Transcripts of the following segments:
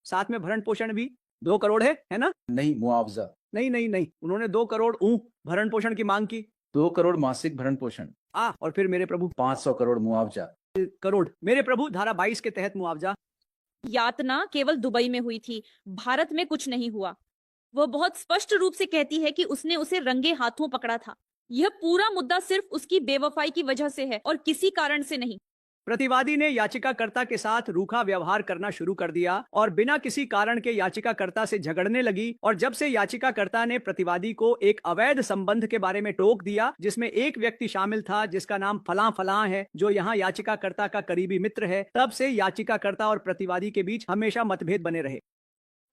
साथ में भरण पोषण भी। 2 करोड़ है ना? नहीं, मुआवजा। नहीं नहीं नहीं, उन्होंने 2 करोड़ भरण पोषण की मांग की। 2 करोड़ मासिक भरण पोषण। और फिर मेरे प्रभु 500 करोड़ मुआवजा। करोड़ मेरे प्रभु धारा 22 के तहत मुआवजा। यातना केवल दुबई में हुई थी, भारत में कुछ नहीं हुआ। वह बहुत स्पष्ट रूप से कहती है कि उसने उसे रंगे हाथों पकड़ा था। यह पूरा मुद्दा सिर्फ उसकी बेवफाई की वजह से है और किसी कारण से नहीं। प्रतिवादी ने याचिकाकर्ता के साथ रूखा व्यवहार करना शुरू कर दिया और बिना किसी कारण के याचिकाकर्ता से झगड़ने लगी। और जब से याचिकाकर्ता ने प्रतिवादी को एक अवैध संबंध के बारे में टोक दिया जिसमें एक व्यक्ति शामिल था जिसका नाम फलां फलां है, जो यहाँ याचिकाकर्ता का करीबी मित्र है, तब से याचिकाकर्ता और प्रतिवादी के बीच हमेशा मतभेद बने रहे।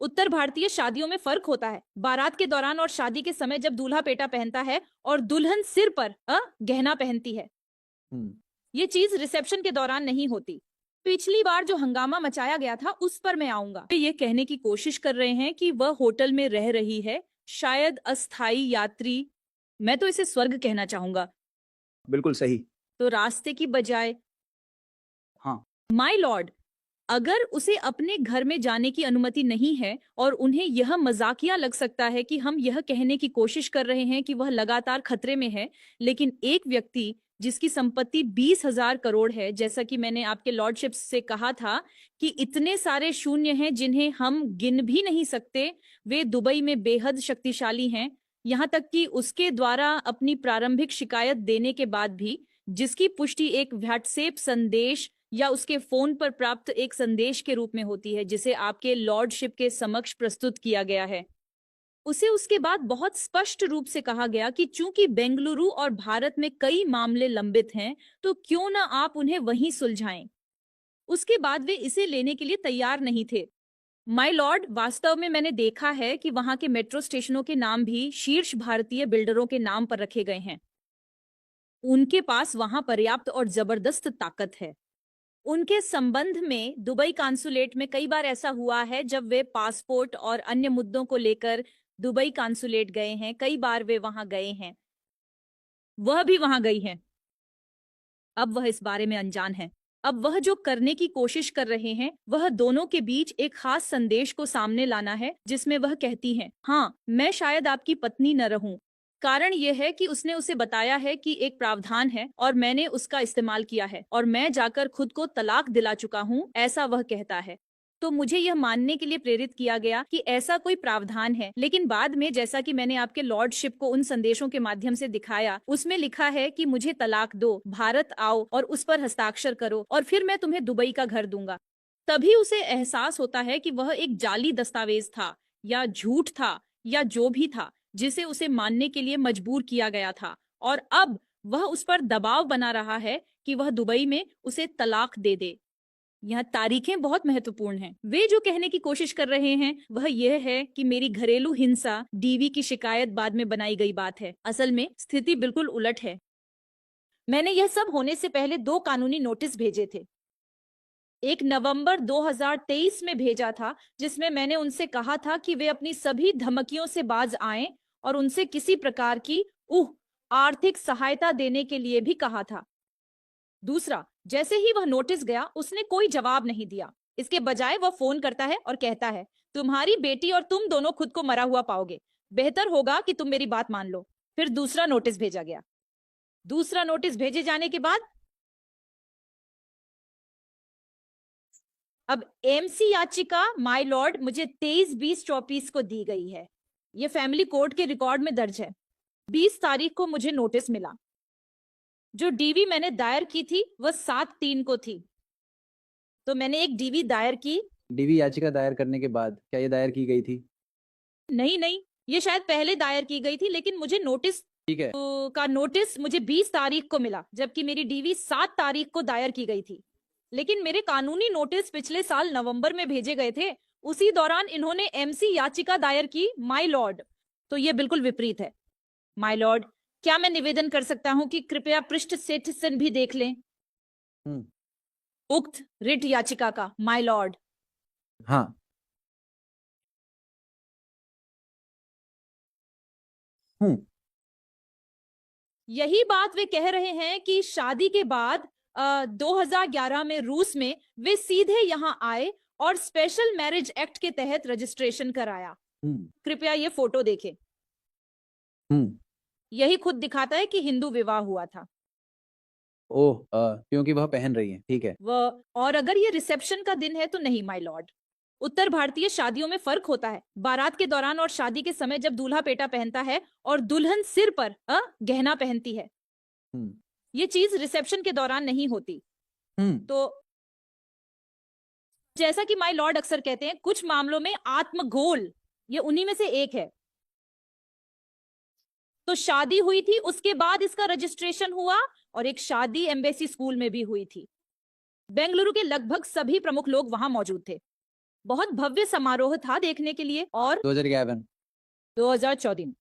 उत्तर भारतीय शादियों में फर्क होता है। बारात के दौरान और शादी के समय जब दूल्हा पेटा पहनता है और दुल्हन सिर पर गहना पहनती है, ये चीज रिसेप्शन के दौरान नहीं होती। पिछली बार जो हंगामा मचाया गया था उस पर मैं आऊंगा। ये कहने की कोशिश कर रहे हैं कि वह होटल में रह रही है, शायद अस्थाई यात्री। मैं तो इसे स्वर्ग कहना चाहूंगा। बिल्कुल सही। तो रास्ते की बजाय। हाँ माय लॉर्ड, अगर उसे अपने घर में जाने की अनुमति नहीं है और उन्हें यह मजाकिया लग सकता है कि हम यह कहने की कोशिश कर रहे हैं कि वह लगातार खतरे में है, लेकिन एक व्यक्ति जिसकी संपत्ति 20,000 करोड़ है, जैसा कि मैंने आपके लॉर्डशिप से कहा था कि इतने सारे शून्य हैं जिन्हें हम गिन भी नहीं सकते, वे दुबई में बेहद शक्तिशाली हैं। यहाँ तक कि उसके द्वारा अपनी प्रारंभिक शिकायत देने के बाद भी, जिसकी पुष्टि एक व्हाट्सएप संदेश या उसके फोन पर प्राप्त एक संदेश के रूप में होती है जिसे आपके लॉर्डशिप के समक्ष प्रस्तुत किया गया है, उसे उसके बाद बहुत स्पष्ट रूप से कहा गया कि चूंकि बेंगलुरु और भारत में कई मामले लंबित हैं, तो क्यों ना आप उन्हें वहीं सुलझाएं। उसके बाद वे इसे लेने के लिए तैयार नहीं थे। माय लॉर्ड, वास्तव में मैंने देखा है कि वहां के मेट्रो स्टेशनों के नाम भी शीर्ष भारतीय बिल्डरों के नाम पर रखे गए हैं। उनके पास वहां पर्याप्त और जबरदस्त ताकत है। उनके संबंध में दुबई कांसुलेट में कई बार ऐसा हुआ है जब वे पासपोर्ट और अन्य मुद्दों को लेकर दुबई कांसुलेट गए हैं। कई बार वे वहां गए हैं, वह भी वहां गई हैं। अब वह इस बारे में अनजान है। अब वह जो करने की कोशिश कर रहे हैं वह दोनों के बीच एक खास संदेश को सामने लाना है जिसमें वह कहती हैं, हाँ, मैं शायद आपकी पत्नी न रहूं। कारण यह है कि उसने उसे बताया है कि एक प्रावधान है और मैंने उसका इस्तेमाल किया है और मैं जाकर खुद को तलाक दिला चुका हूं, ऐसा वह कहता है। तो मुझे यह मानने के लिए प्रेरित किया गया कि ऐसा कोई प्रावधान है, लेकिन बाद में जैसा कि मैंने आपके लॉर्डशिप को उन संदेशों के माध्यम से दिखाया, उसमें लिखा है कि मुझे तलाक दो, भारत आओ और उस पर हस्ताक्षर करो और फिर मैं तुम्हें दुबई का घर दूंगा। तभी उसे एहसास होता है कि वह एक जाली दस्तावेज था या झूठ था या जो भी था जिसे उसे मानने के लिए मजबूर किया गया था, और अब वह उस पर दबाव बना रहा है कि वह दुबई में उसे तलाक दे दे। यह तारीखें बहुत महत्वपूर्ण हैं। वे जो कहने की कोशिश कर रहे हैं वह यह है कि मेरी घरेलू हिंसा डीवी की शिकायत बाद में बनाई गई बात है। असल में स्थिति बिल्कुल उलट है। मैंने यह सब होने से पहले 2 कानूनी नोटिस भेजे थे। एक नवंबर 2023 में भेजा था जिसमें मैंने उनसे कहा था कि वे अपनी सभी धमकियों से बाज आएं और उनसे किसी प्रकार की आर्थिक सहायता देने के लिए भी कहा था। दूसरा, जैसे ही वह नोटिस गया उसने कोई जवाब नहीं दिया। इसके बजाय वह फोन करता है और कहता है, तुम्हारी बेटी और तुम दोनों खुद को मरा हुआ पाओगे, बेहतर होगा कि तुम मेरी बात मान लो। फिर दूसरा नोटिस भेजा गया। दूसरा नोटिस भेजे जाने के बाद अब एमसी याचिका माय लॉर्ड मुझे 23/20/24 को दी गई है। यह फैमिली कोर्ट के रिकॉर्ड में दर्ज है। 20 तारीख को मुझे नोटिस मिला। जो डीवी मैंने दायर की थी वह 7/3 को थी। तो मैंने एक डीवी दायर की। डीवी याचिका दायर करने के बाद क्या ये दायर की गई थी? नहीं, ये शायद पहले दायर की गई थी, लेकिन मुझे नोटिस ठीक है। का नोटिस मुझे 20 तारीख को मिला, जबकि मेरी डीवी 7 तारीख को दायर की गई थी। लेकिन मेरे कानूनी नोटिस पिछले साल नवंबर में भेजे गए थे। उसी दौरान इन्होंने एमसी याचिका दायर की माय लॉर्ड। तो ये बिल्कुल विपरीत है। माय लॉर्ड, क्या मैं निवेदन कर सकता हूं कि कृपया पृष्ठ सेटिसन भी देख लें उक्त रिट याचिका का, माय लॉर्ड। हाँ। यही बात वे कह रहे हैं कि शादी के बाद 2011 में रूस में वे सीधे यहां आए और स्पेशल मैरिज एक्ट के तहत रजिस्ट्रेशन कराया। हम्म कृपया ये फोटो देखें। हम्म यही खुद दिखाता है कि हिंदू विवाह हुआ था। ओह क्योंकि वह पहन रही है, ठीक है। वह और अगर ये रिसेप्शन का दिन है तो नहीं माय लॉर्ड। उत्तर भारतीय शादियों में फर्क होता है। बारात के दौरान और शादी के समय जब दूल्हा पेटा पहनता है और दुल्हन सिर पर गहना पहनती है, हम्म ये चीज रिसेप्शन के दौरान नहीं होती। हम्म तो जैसा कि माय लॉर्ड अक्सर कहते हैं, कुछ मामलों में आत्मगोल ये उन्हीं में से एक है। तो शादी हुई थी, उसके बाद इसका रजिस्ट्रेशन हुआ और एक शादी एम्बेसी स्कूल में भी हुई थी। बेंगलुरु के लगभग सभी प्रमुख लोग वहां मौजूद थे। बहुत भव्य समारोह था देखने के लिए। और 2011 2014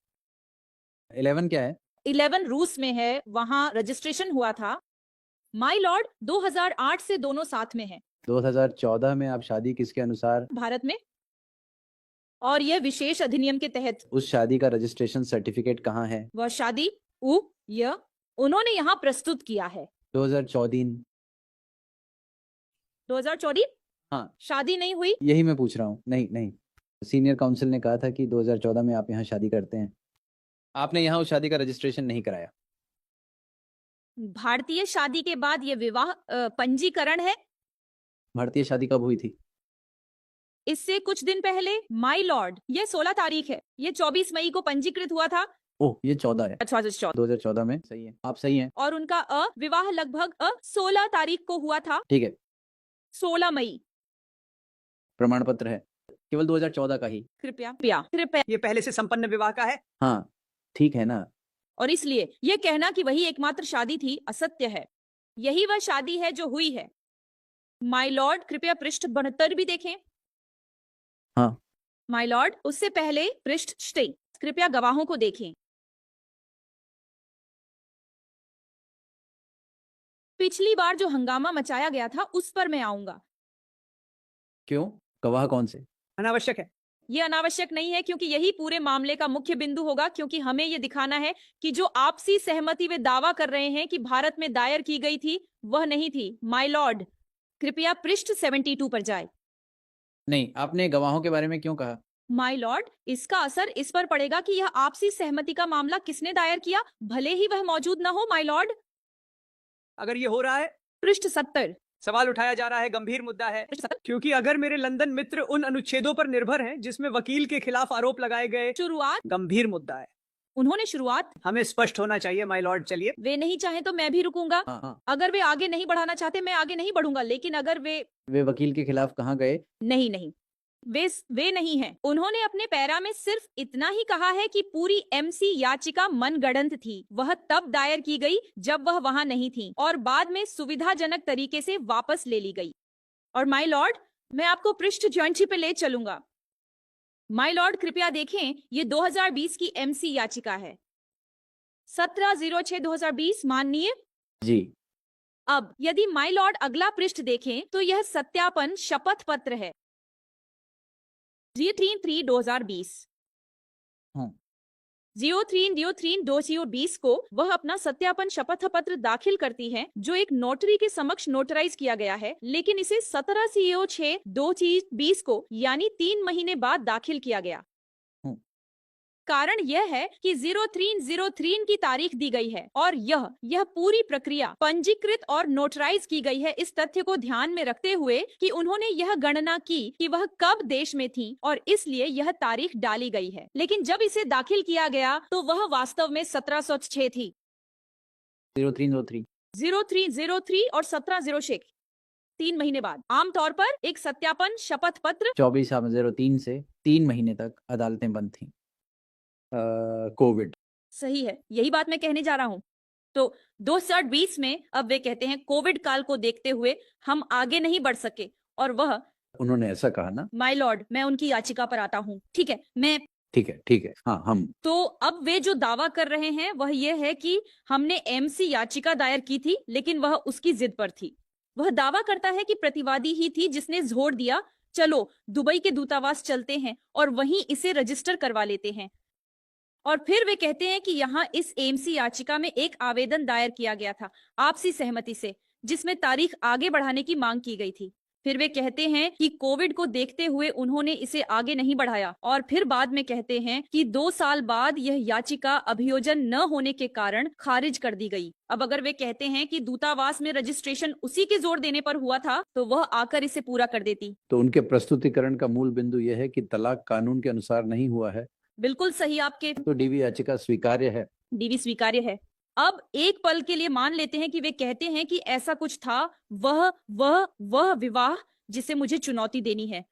11 क्या है? 11 रूस में है, वहां रजिस्ट्रेशन हुआ था। माय लॉर्ड 2008 से दोनों साथ में हैं 2014 में आप शादी किसके अनुसार? भारत में, और यह विशेष अधिनियम के तहत। उस शादी का रजिस्ट्रेशन सर्टिफिकेट कहाँ है? वह शादी उन्होंने यहाँ प्रस्तुत किया है। 2014। 2014 हाँ शादी नहीं हुई। यही मैं पूछ रहा हूँ। नहीं नहीं, सीनियर काउंसिल ने कहा था कि 2014 में आप यहाँ शादी करते हैं। आपने यहाँ उस शादी का रजिस्ट्रेशन नहीं कराया। भारतीय शादी के बाद यह विवाह पंजीकरण है। भारतीय शादी कब हुई थी? इससे कुछ दिन पहले माय लॉर्ड, ये 16 तारीख है, ये 24 मई को पंजीकृत हुआ था। ओह ये 14 है। 2014 2014 में। सही है, आप सही हैं। और उनका विवाह लगभग 16 तारीख को हुआ था। ठीक है, 16 मई। प्रमाण पत्र है केवल 2014 का ही। कृपया कृपया। ये पहले से संपन्न विवाह का है। हाँ ठीक है ना। और इसलिए यह कहना कि वही एकमात्र शादी थी असत्य है। यही वह शादी है जो हुई है। माय लॉर्ड कृपया पृष्ठ 72 भी देखें। हाँ माय लॉर्ड, उससे पहले पृष्ठ 6 कृपया गवाहों को देखें। पिछली बार जो हंगामा मचाया गया था उस पर मैं आऊंगा। क्यों? गवाह कौन से? अनावश्यक है। ये अनावश्यक नहीं है, क्योंकि यही पूरे मामले का मुख्य बिंदु होगा, क्योंकि हमें यह दिखाना है कि जो आपसी सहमति वे दावा कर रहे हैं कि भारत में दायर की गई थी वह नहीं थी। माय लॉर्ड कृपया पृष्ठ 72 पर जाए। नहीं, आपने गवाहों के बारे में क्यों कहा? माय लॉर्ड, इसका असर इस पर पड़ेगा कि यह आपसी सहमति का मामला किसने दायर किया, भले ही वह मौजूद न हो। माय लॉर्ड, अगर ये हो रहा है, पृष्ठ 70। सवाल उठाया जा रहा है, गंभीर मुद्दा है। क्योंकि अगर मेरे लंदन मित्र उन अनुच्छेदों पर निर्भर हैं जिसमें वकील के खिलाफ आरोप लगाए गए, शुरुआत गंभीर मुद्दा है। उन्होंने शुरुआत हमें स्पष्ट होना चाहिए माय लॉर्ड। चलिए। वे नहीं चाहे तो मैं भी रुकूंगा। हाँ हाँ। अगर वे आगे नहीं बढ़ाना चाहते मैं आगे नहीं बढ़ूंगा, लेकिन अगर वे वकील के खिलाफ कहाँ गए? नहीं वे नहीं हैं। उन्होंने अपने पैरा में सिर्फ इतना ही कहा है कि पूरी एमसी याचिका मनगढ़ंत थी। वह तब दायर की गई जब वह वहां नहीं थी और बाद में सुविधाजनक तरीके से वापस ले ली गई। और माय लॉर्ड, मैं आपको पृष्ठ 20 पे ले चलूंगा। माय लॉर्ड कृपया देखें, ये 2020 की एमसी याचिका है। 17/06/2020 माननीय जी। अब यदि माय लॉर्ड अगला पृष्ठ देखें तो यह सत्यापन शपथ पत्र है। 033/2020 हाँ 03/03/2020 को वह अपना सत्यापन शपथ पत्र दाखिल करती है, जो एक नोटरी के समक्ष नोटराइज किया गया है, लेकिन इसे 17/06/2020 को यानी 3 महीने बाद दाखिल किया गया। कारण यह है कि 03/03 की तारीख दी गई है और यह पूरी प्रक्रिया पंजीकृत और नोटराइज की गई है, इस तथ्य को ध्यान में रखते हुए कि उन्होंने यह गणना की कि वह कब देश में थी और इसलिए यह तारीख डाली गई है। लेकिन जब इसे दाखिल किया गया तो वह वास्तव में 1706 थी। 0303 0303 और 1706 3 महीने बाद। आमतौर पर एक सत्यापन शपथ पत्र 24/03 से 3 महीने तक अदालतें बंद थीं। कोविड। सही है, यही बात मैं कहने जा रहा हूँ। तो 2020 में अब वे कहते हैं कोविड काल को देखते हुए हम आगे नहीं बढ़ सके, और वह उन्होंने ऐसा कहा ना? माय लॉर्ड, मैं उनकी याचिका पर आता हूँ। ठीक है, ठीक है। हाँ हम तो अब वे जो दावा कर रहे हैं वह यह है कि हमने एमसी याचिका दायर की थी, लेकिन वह उसकी जिद पर थी। वह दावा करता है कि प्रतिवादी ही थी जिसने जोर दिया, चलो दुबई के दूतावास चलते हैं और वहीं इसे रजिस्टर करवा लेते हैं। और फिर वे कहते हैं कि यहाँ इस एमसी याचिका में एक आवेदन दायर किया गया था आपसी सहमति से, जिसमें तारीख आगे बढ़ाने की मांग की गई थी। फिर वे कहते हैं कि कोविड को देखते हुए उन्होंने इसे आगे नहीं बढ़ाया और फिर बाद में कहते हैं कि 2 साल बाद यह याचिका अभियोजन न होने के कारण खारिज कर दी गई। अब अगर वे कहते हैं कि दूतावास में रजिस्ट्रेशन उसी के जोर देने पर हुआ था तो वह आकर इसे पूरा कर देती। तो उनके प्रस्तुतिकरण का मूल बिंदु यह है कि तलाक कानून के अनुसार नहीं हुआ है, बिल्कुल सही आपके। तो डीवी याचिका स्वीकार्य है। डीवी स्वीकार्य है। अब एक पल के लिए मान लेते हैं कि वे कहते हैं कि ऐसा कुछ था, वह विवाह जिसे मुझे चुनौती देनी है।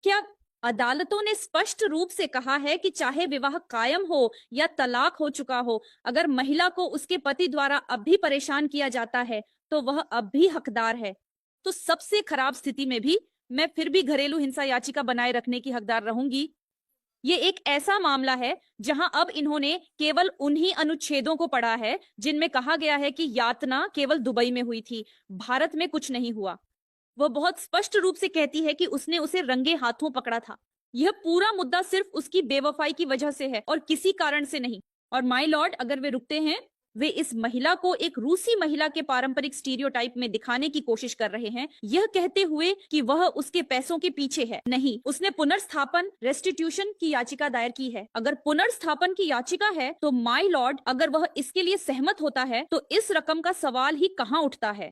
क्या अदालतों ने स्पष्ट रूप से कहा है कि चाहे विवाह कायम हो या तलाक हो चुका हो, अगर महिला को उसके पति द्वारा अब भी परेशान किया जाता है तो वह अब भी हकदार है। तो सबसे खराब स्थिति में भी मैं फिर भी घरेलू हिंसा याचिका बनाए रखने की हकदार रहूंगी। ये एक ऐसा मामला है जहां अब इन्होंने केवल उन्हीं अनुच्छेदों को पढ़ा है जिनमें कहा गया है कि यातना केवल दुबई में हुई थी, भारत में कुछ नहीं हुआ। वह बहुत स्पष्ट रूप से कहती है कि उसने उसे रंगे हाथों पकड़ा था। यह पूरा मुद्दा सिर्फ उसकी बेवफाई की वजह से है और किसी कारण से नहीं। और माय लॉर्ड, अगर वे रुकते हैं, वे इस महिला को एक रूसी महिला के पारंपरिक स्टीरियोटाइप में दिखाने की कोशिश कर रहे हैं, यह कहते हुए कि वह उसके पैसों के पीछे है। नहीं, उसने पुनर्स्थापन रेस्टिट्यूशन की याचिका दायर की है। अगर पुनर्स्थापन की याचिका है तो माय लॉर्ड, अगर वह इसके लिए सहमत होता है तो इस रकम का सवाल ही कहां उठता है।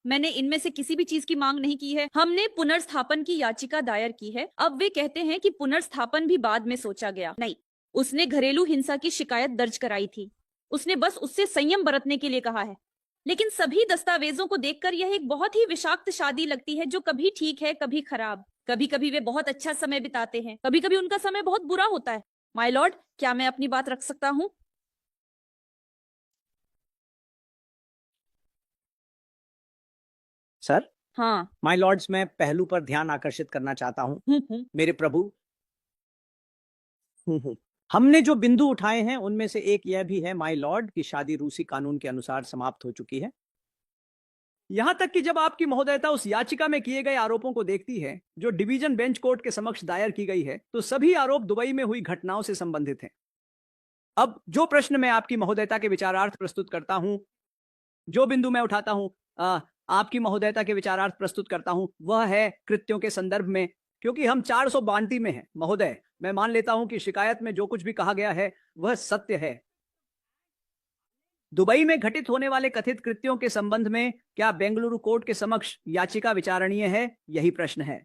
मैंने इनमें से किसी भी चीज की मांग नहीं की है। हमने पुनर्स्थापन की याचिका दायर की है। अब वे कहते हैं कि पुनर्स्थापन भी बाद में सोचा गया। नहीं, उसने घरेलू हिंसा की शिकायत दर्ज कराई थी। उसने बस उससे संयम बरतने के लिए कहा है। लेकिन सभी दस्तावेजों को देखकर यह एक बहुत ही विषाक्त शादी लगती है, जो कभी ठीक है कभी खराब। कभी कभी वे बहुत अच्छा समय बिताते हैं, कभी कभी उनका समय बहुत बुरा होता है। माय लॉर्ड, क्या मैं अपनी बात रख सकता हूँ? सर, हाँ। माय लॉर्ड्स, मैं पहलू पर ध्यान आकर्षित करना चाहता हूँ। मेरे प्रभु, हमने जो बिंदु उठाए हैं उनमें से एक यह भी है माय लॉर्ड कि शादी रूसी कानून के अनुसार समाप्त हो चुकी है। यहां तक कि जब आपकी महोदयता उस याचिका में किए गए आरोपों को देखती है जो डिवीजन बेंच कोर्ट के समक्ष दायर की गई है, तो सभी आरोप दुबई में हुई घटनाओं से संबंधित हैं। अब जो प्रश्न मैं आपकी महोदयता के विचारार्थ प्रस्तुत करता हूं, जो बिंदु मैं उठाता हूं, आपकी महोदयता के विचारार्थ प्रस्तुत करता हूं, वह है कृत्यों के संदर्भ में। क्योंकि हम 492 में हैं महोदय, मैं मान लेता हूं कि शिकायत में जो कुछ भी कहा गया है वह सत्य है। दुबई में घटित होने वाले कथित कृत्यों के संबंध में क्या बेंगलुरु कोर्ट के समक्ष याचिका विचारणीय है, यही प्रश्न है।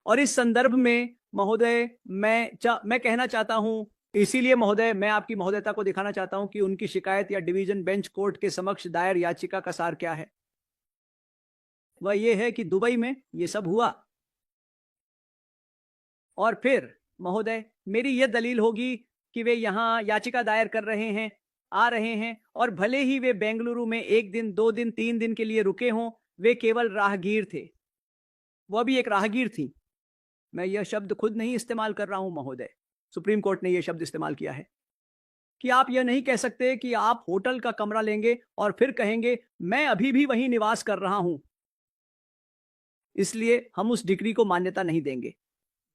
और इस संदर्भ में महोदय मैं कहना चाहता हूं, इसीलिए महोदय मैं आपकी महोदयता को दिखाना चाहता हूं कि उनकी शिकायत या डिवीजन बेंच कोर्ट के समक्ष दायर याचिका का सार क्या है। वह यह है कि दुबई में यह सब हुआ। और फिर महोदय, मेरी यह दलील होगी कि वे यहां याचिका दायर कर रहे हैं, आ रहे हैं, और भले ही वे बेंगलुरु में 1 दिन 2 दिन 3 दिन के लिए रुके हों, वे केवल राहगीर थे। वह भी एक राहगीर थी। मैं यह शब्द खुद नहीं इस्तेमाल कर रहा हूं महोदय, सुप्रीम कोर्ट ने यह शब्द इस्तेमाल किया है कि आप यह नहीं कह सकते कि आप होटल का कमरा लेंगे और फिर कहेंगे मैं अभी भी वहीं निवास कर रहा हूं, इसलिए हम उस डिग्री को मान्यता नहीं देंगे।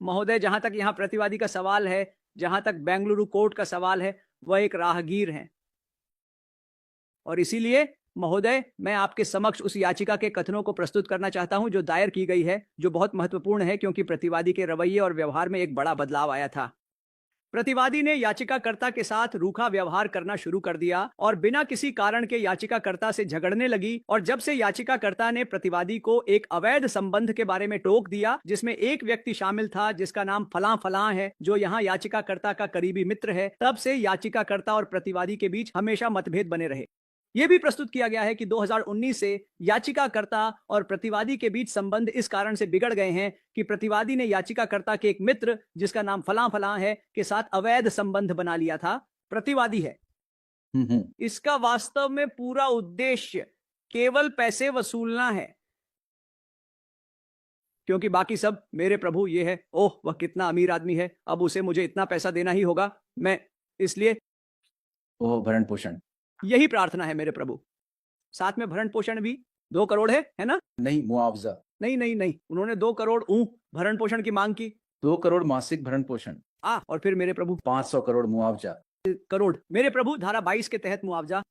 महोदय, जहां तक यहां प्रतिवादी का सवाल है, जहां तक बेंगलुरु कोर्ट का सवाल है, वह एक राहगीर हैं। और इसीलिए महोदय, मैं आपके समक्ष उस याचिका के कथनों को प्रस्तुत करना चाहता हूं जो दायर की गई है, जो बहुत महत्वपूर्ण है क्योंकि प्रतिवादी के रवैये और व्यवहार में एक बड़ा बदलाव आया था। प्रतिवादी ने याचिकाकर्ता के साथ रूखा व्यवहार करना शुरू कर दिया और बिना किसी कारण के याचिकाकर्ता से झगड़ने लगी। और जब से याचिकाकर्ता ने प्रतिवादी को एक अवैध संबंध के बारे में टोक दिया जिसमें एक व्यक्ति शामिल था जिसका नाम फलां फलां है, जो यहाँ याचिकाकर्ता का करीबी मित्र है, तब से याचिकाकर्ता और प्रतिवादी के बीच हमेशा मतभेद बने रहे। यह भी प्रस्तुत किया गया है कि 2019 से याचिकाकर्ता और प्रतिवादी के बीच संबंध इस कारण से बिगड़ गए हैं कि प्रतिवादी ने याचिकाकर्ता के एक मित्र जिसका नाम फलां फलां है के साथ अवैध संबंध बना लिया था। प्रतिवादी है, इसका वास्तव में पूरा उद्देश्य केवल पैसे वसूलना है, क्योंकि बाकी सब मेरे प्रभु ये है, ओह वह कितना अमीर आदमी है, अब उसे मुझे इतना पैसा देना ही होगा, मैं इसलिए ओह भरण पोषण, यही प्रार्थना है मेरे प्रभु। साथ में भरण पोषण भी 2 करोड़ है ना? नहीं, मुआवजा। नहीं, उन्होंने 2 करोड़ भरण पोषण की मांग की। 2 करोड़ मासिक भरण पोषण, और फिर मेरे प्रभु 500 करोड़ मुआवजा। करोड़ मेरे प्रभु धारा 22 के तहत मुआवजा।